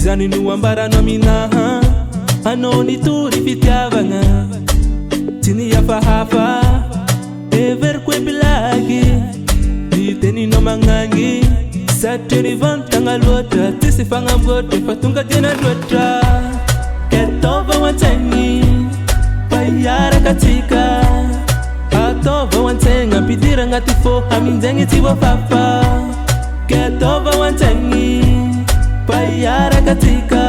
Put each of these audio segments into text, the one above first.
zany no ambaranao aminaha anao nitory fitiavagna tsy nihafahafa everiko ebilagy niteninao magnagny satria nivantagna loatra tsisy fagnamboatra fa tonga diana loatra ataova ho an-tsaigny mba hiaraka atsika ataova ho an-tsaigna ampidiragna agnaty fô aminjaigny tsy voafafa ataova ho an-tsaigny mba hiaraka atsika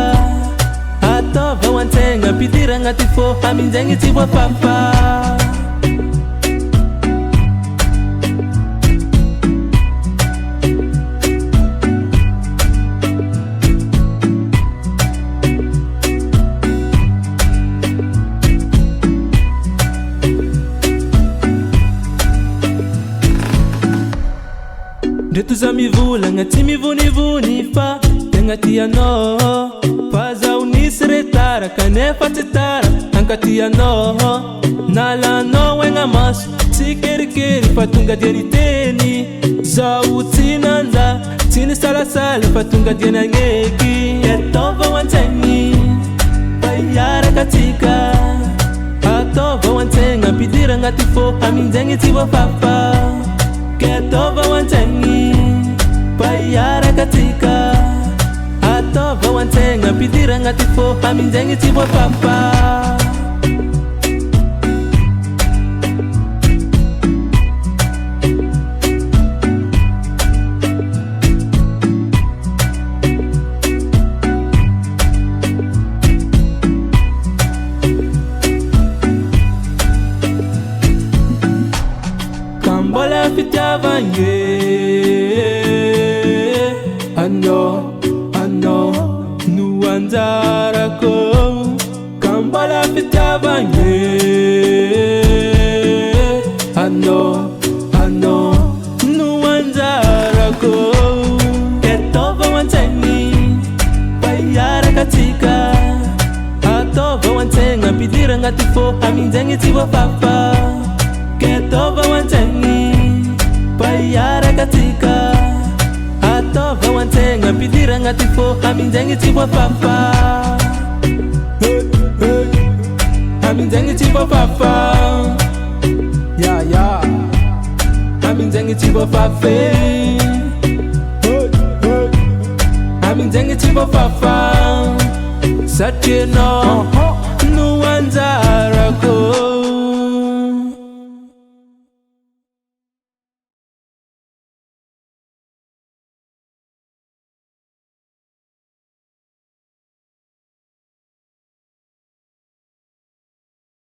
ataova ho an-tsaigna ampidiragna agnaty fô aminjaigny tsy voafafa Ndreto za mivolagna tsy mivonivony fa tegna tianao fa zaho nisy retara kanefa tsy tara ankatianao nalanao aigna maso tsy kerikery fa tonga dia niteny zaho tsy nanja tsy nisalasala fa tonga dia nagneky ataova ho an-tsaigny mba hiaraka atsika ataova ho an-tsaigna ampidiragna agnaty fô aminjaigny tsy voafafa ataova ho an-tsaigny mba hiaraka atsika ataova ho an-tsaigna ampidiragna agnaty fô aminjaigny tsy voafafa Kambola fitiavagny ano no anjarako Kambola fitiavagny ano no anjarako ataova ho an-tsaigny mba hiaraka atsika ataova ho an-tsaigna ampidiragna agnaty fô aminjaigny tsy voafafa ataova ho an-tsaigny mba hiaraka atsika ataova ho an-tsaigna ampidiragna agnaty fô aminjaigny tsy voafafa aminjaigny tsy voafafa aminjaigny tsy voafafa aminjaigny tsy voafafa satria anao no anjarako